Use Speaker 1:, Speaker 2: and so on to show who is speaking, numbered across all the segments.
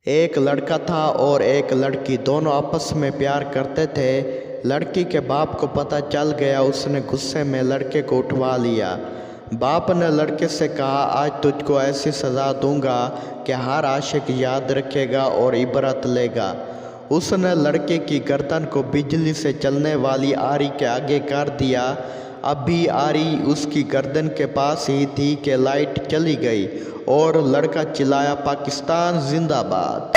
Speaker 1: एक लड़का था और एक लड़की, दोनों आपस में प्यार करते थे। लड़की के बाप को पता चल गया, उसने गुस्से में लड़के को उठवा लिया। बाप ने लड़के से कहा, आज तुझको ऐसी सज़ा दूंगा कि हर आशिक याद रखेगा और इबरत लेगा। उसने लड़के की गर्दन को बिजली से चलने वाली आरी के आगे कर दिया। अभी आरी उसकी गर्दन के पास ही थी कि लाइट चली गई और लड़का चिल्लाया, पाकिस्तान जिंदाबाद।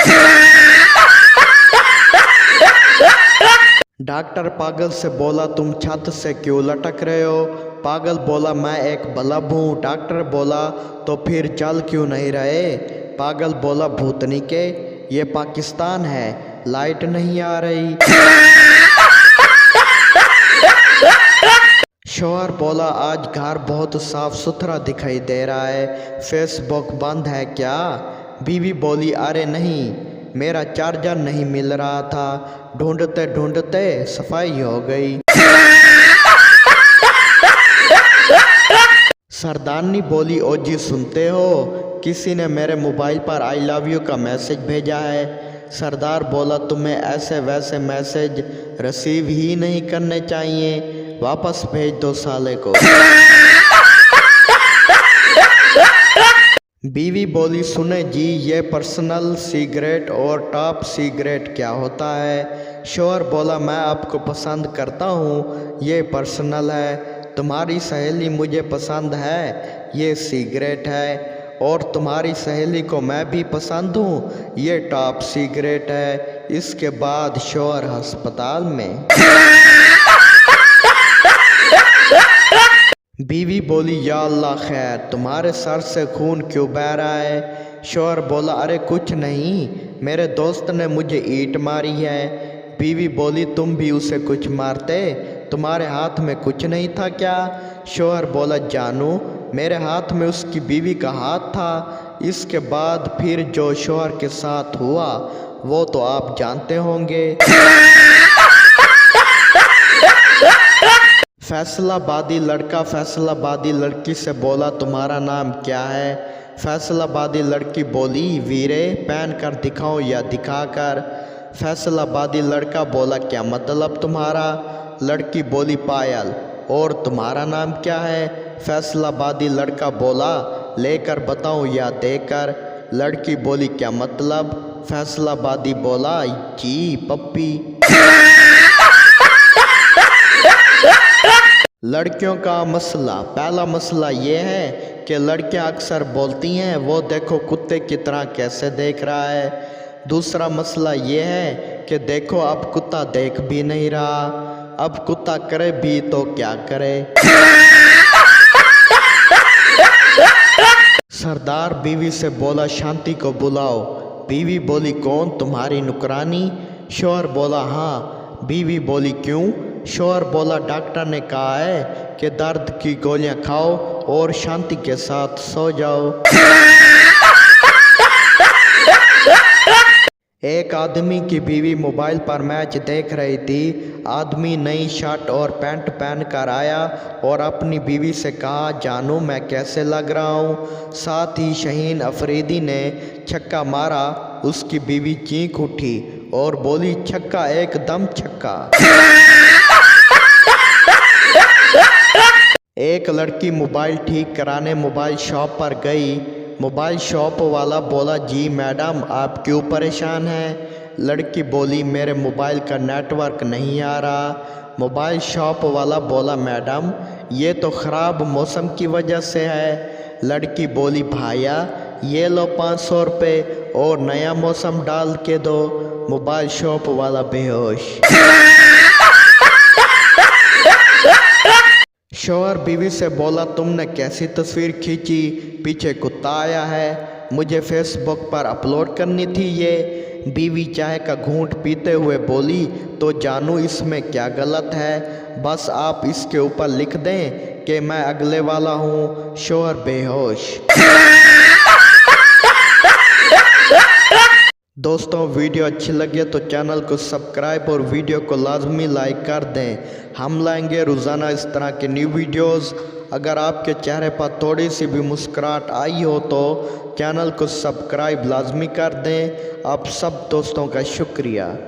Speaker 1: डॉक्टर पागल से बोला, तुम छत से क्यों लटक रहे हो? पागल बोला, मैं एक बल्ब हूँ। डॉक्टर बोला, तो फिर जल क्यों नहीं रहे? पागल बोला, भूतनी के, ये पाकिस्तान है, लाइट नहीं आ रही। शौहर बोला, आज घर बहुत साफ सुथरा दिखाई दे रहा है, फेसबुक बंद है क्या? बीवी बोली, अरे नहीं, मेरा चार्जर नहीं मिल रहा था, ढूंढते ढूंढते सफाई हो गई। सरदारनी बोली, ओ जी सुनते हो, किसी ने मेरे मोबाइल पर आई लव यू का मैसेज भेजा है। सरदार बोला, तुम्हें ऐसे वैसे मैसेज रिसीव ही नहीं करने चाहिए, वापस भेज दो साले को। बीवी बोली, सुने जी, ये पर्सनल सिगरेट और टॉप सिगरेट क्या होता है? शौहर बोला, मैं आपको पसंद करता हूँ, ये पर्सनल है। तुम्हारी सहेली मुझे पसंद है, ये सिगरेट है। और तुम्हारी सहेली को मैं भी पसंद हूँ, ये टॉप सिगरेट है। इसके बाद शौहर अस्पताल में। बीवी बोली, या अल्लाह खैर, तुम्हारे सर से खून क्यों बह रहा है? शौहर बोला, अरे कुछ नहीं, मेरे दोस्त ने मुझे ईंट मारी है। बीवी बोली, तुम भी उसे कुछ मारते, तुम्हारे हाथ में कुछ नहीं था क्या? शौहर बोला, जानू, मेरे हाथ में उसकी बीवी का हाथ था। इसके बाद फिर जो शौहर के साथ हुआ वो तो आप जानते होंगे। फैसलाबादी लड़का फैसलाबादी लड़की से बोला, तुम्हारा नाम क्या है? फैसलाबादी लड़की बोली, वीरे, पहन कर दिखाओ या दिखाकर? फैसलाबादी लड़का बोला, क्या मतलब तुम्हारा? लड़की बोली, पायल। और तुम्हारा नाम क्या है? फैसलाबादी लड़का बोला, लेकर बताऊं या देकर? लड़की बोली, क्या मतलब? फैसलाबादी बोला, जी पप्पी। लड़कियों का मसला। पहला मसला ये है कि लड़कियां अक्सर बोलती हैं, वो देखो कुत्ते की तरह कैसे देख रहा है। दूसरा मसला ये है कि देखो अब कुत्ता देख भी नहीं रहा, अब कुत्ता करे भी तो क्या करे। सरदार बीवी से बोला, शांति को बुलाओ। बीवी बोली, कौन, तुम्हारी नुकरानी? शौहर बोला, हाँ। बीवी बोली, क्यों? शौहर बोला, डॉक्टर ने कहा है कि दर्द की गोलियां खाओ और शांति के साथ सो जाओ। एक आदमी की बीवी मोबाइल पर मैच देख रही थी। आदमी नई शर्ट और पैंट पहन कर आया और अपनी बीवी से कहा, जानू मैं कैसे लग रहा हूँ? साथ ही शहीन अफरीदी ने छक्का मारा। उसकी बीवी चीख उठी और बोली, छक्का, एकदम छक्का। एक लड़की मोबाइल ठीक कराने मोबाइल शॉप पर गई। मोबाइल शॉप वाला बोला, जी मैडम, आप क्यों परेशान हैं? लड़की बोली, मेरे मोबाइल का नेटवर्क नहीं आ रहा। मोबाइल शॉप वाला बोला, मैडम, ये तो ख़राब मौसम की वजह से है। लड़की बोली, भाया, ये लो 500 रुपये और नया मौसम डाल के दो। मोबाइल शॉप वाला बेहोश। शौहर बीवी से बोला, तुमने कैसी तस्वीर खींची? पीछे कुत्ता आया है, मुझे फेसबुक पर अपलोड करनी थी ये। बीवी चाय का घूंट पीते हुए बोली, तो जानू इसमें क्या गलत है? बस आप इसके ऊपर लिख दें कि मैं अगले वाला हूँ। शौहर बेहोश। दोस्तों, वीडियो अच्छी लगे तो चैनल को सब्सक्राइब और वीडियो को लाजमी लाइक कर दें। हम लाएंगे रोज़ाना इस तरह के न्यू वीडियोस। अगर आपके चेहरे पर थोड़ी सी भी मुस्कुराहट आई हो तो चैनल को सब्सक्राइब लाजमी कर दें। आप सब दोस्तों का शुक्रिया।